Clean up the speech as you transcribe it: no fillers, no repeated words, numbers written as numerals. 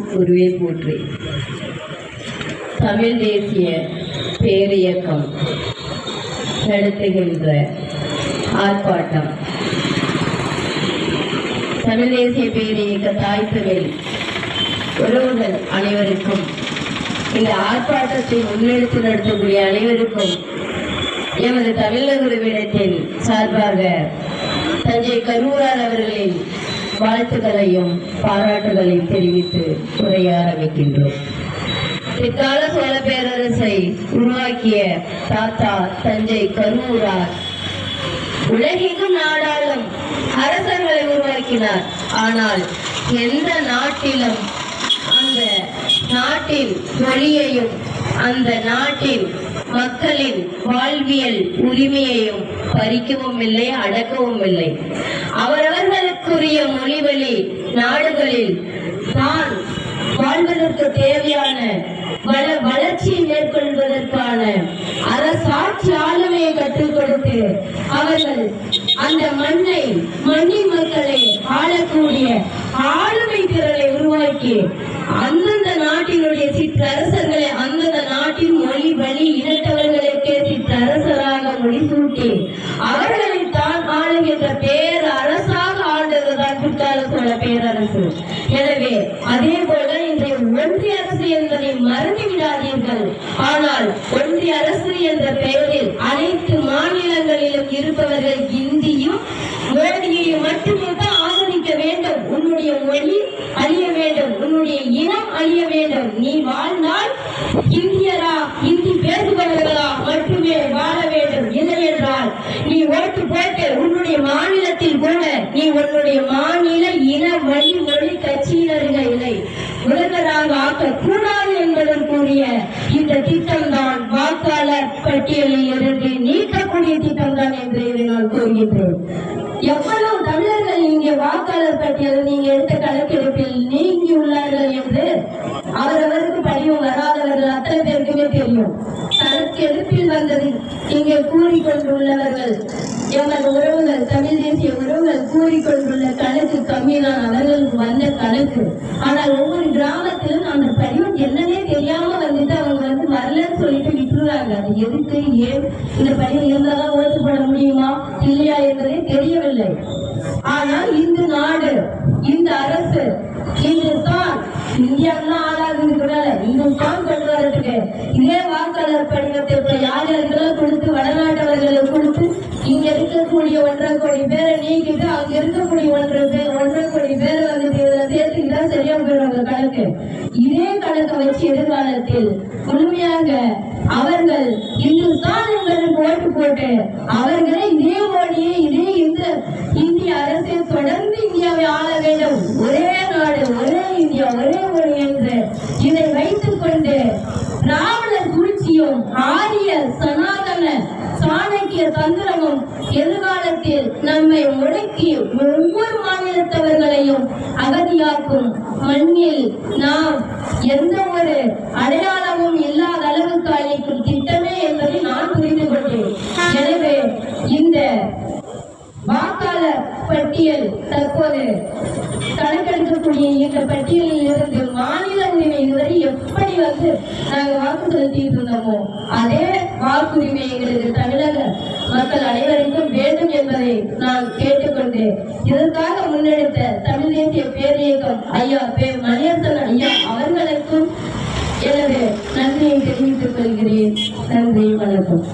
குருவே போற்றி. தமிழ் தேசிய பேரியக்கம் நடத்துகின்ற ஆர்ப்பாட்டம். தமிழ் தேசிய பேரியக்க தாய்த்தமிழ் உறவுகள் அனைவருக்கும், இந்த ஆர்ப்பாட்டத்தை முன்னெடுத்து நடத்தக்கூடிய அனைவருக்கும் எமது தமிழக உறவினத்தின் சார்பாக தஞ்சை கரூரார் அவர்களின் வாழ்த்துக்களையும் பாராட்டுகளையும் தெரிவித்து உரையாட வைக்கின்றோம். பிற்கால சோழ பேரரசை உருவாக்கிய தாத்தா தஞ்சை கரூரார் உலகெங்கும் நாடாளும் அரசர்களை உருவாக்கினார். ஆனால் எந்த நாட்டிலும் அந்த நாட்டின் மொழியையும் அந்த நாட்டின் மக்களின் வாழ்வியல் உரிமையையும் பறிக்கவும் இல்லை, அடக்கவும் இல்லை. அவரவர்களுக்குரிய மொழிவழி நாடுகளில் தான் வாழ்வதற்கு தேவையான வளர்ச்சியை மேற்கொள்வதற்கான அரசாட்சி ஆளுமையை கற்றுக் கொடுத்து அவர்கள் அந்த மண்ணின் மக்களை ஆளக்கூடிய ஆளுமை திறனை உருவாக்கி அந்தந்த நாட்டினுடைய சிற்றரசர்களை அந்தந்த நாட்டின் மொழி வழி இனத்தவர்களுக்கே சிற்றரசராக முடிசூட்டி அவர்களை தான் ஆளுகின்ற பேரரசாக ஆண்டதுதான் பிற்கால சோழ பேரரசு. எனவே அதே போல இன்றைய ஒன்றிய அரசு என்பதை மறந்து விடாதீர்கள். ஆனால் ஒன்றிய அரசு என்ற பெயரில் அனைத்து மாநிலங்களிலும் இருப்பவர்கள் இந்தியும் மோடியையும் மட்டுமே தான் ஆதரிக்க வேண்டும். உன்னுடைய மொழி அழிய வேண்டும், உன்னுடைய இனம் அழிய வேண்டும். நீ வாழ்ந்தால் இந்தியரா, இந்தி பேசுபவர்களா மட்டுமே வாழ வேண்டும். இல்லை என்றால் நீ ஓட்டு போட்டு உன்னுடைய மாநிலத்தில் கூட நீ உன்னுடைய மாநில இன வழி மொழி கட்சியினர்களை முதல்வராக ஆக்கக்கூடாது என்பதற்குரிய இந்த திட்டம் தான் வாக்காளர் பட்டியலில் இருந்து நீக்கக்கூடிய திட்டம் தான் என்று நான் கூறுகின்றேன். எவ்வளவு தமிழர்கள் இங்கே வாக்காளர் பட்டியல் நீங்க எடுத்த கணக்கெடுப்பில் நீங்கியுள்ளார்கள் என்று அவரவருக்கு படிவம் வராதவர்கள் அத்தனை பேருக்குமே தெரியும். கணக்கெடுப்பில் வந்தது இங்கே கூறிக்கொண்டுள்ளவர்கள் எமது உறவுகள், தமிழ் தேசிய உறவுகள் கூறிக்கொண்டுள்ள கணக்கு கம்மிதான் அவர்களுக்கு வந்த கணக்கு. ஆனால் ஒவ்வொரு கிராமத்திலும் அந்த படிவம் என்னன்னே தெரியாம வந்துட்டு அவங்க வரலன்னு சொல்லிட்டு விட்டுறாங்க. அது எதுக்கு, ஏன் இந்த படிவம் இருந்தாதான் ஓட்டு போட முடியுமா இல்லையா என்பதே தெரியவில்லை. ஆனால் இந்த நாடு, இந்த அரசு இந்துஸ்தான் இந்தியாவுலாம் ஆளாதுங்கிறதுனால இந்துஸ்தான் கொண்டு வரதுக்கு இதே வாக்காளர் படிவத்தை இப்ப யார் யாருக்கெல்லாம் கொடுத்து வடநாட்டவர்களுக்கு கொடுத்து இங்க இருக்கக்கூடிய 1.5 கோடி பேரை நீக்கிட்டு அங்க இருக்கக்கூடிய 1.5 கோடி பேரை வந்துட்டு இதுல சேர்த்துக்கிட்டா சரியா போயிடுவாங்க கணக்கு. இதே கணக்கை வச்சு எதிர்காலத்தில் முழுமையாக அவர்கள் இந்துஸ்தான் என்பதற்கு ஓட்டு போட்டு அவர்களே இதே மோடியை இதே இந்திய அரசை தொடர்ந்து இந்தியாவை ஆள வேண்டும். ஒரே நாடு, ஒரே இந்தியா, ஒரே மொழி என்று இதை வைத்துக் கொண்டு ராவணர் சூழ்ச்சியும் ஆரிய சனாதன சாணக்கிய தந்திரமும் எதிர்காலத்தில் நம்மை முடக்கி ஒவ்வொரு மாநிலத்தவர்களையும் அகதியாக்கும் மண்ணில் நாம் எந்த ஒரு அடையாளமும் இல்லாத அளவுக்கு அளிக்கும் திட்டமே என்பதை நான் புரிந்து கொண்டேன். எனவே இந்த வாக்காளர் பட்டியல் தற்போது கணக்கெடுக்கக்கூடிய இந்த பட்டியலில் இருந்து மாநில உரிமை இதுவரை எப்படி நாங்கள் வாக்கு செலுத்திட்டு இருந்தோமோ அதே வாக்குரிமை எங்களுக்கு தமிழக மக்கள் அனைவருக்கும் வேண்டும் என்பதை நான் கேட்டுக்கொண்டு இதற்காக முன்னெடுத்த தமிழ் தேசிய பேரியக்கம் ஐயா மணியரசன் ஐயா அவர்களுக்கும் எனது நன்றியை தெரிவித்துக் கொள்கிறேன். நன்றி, வணக்கம்.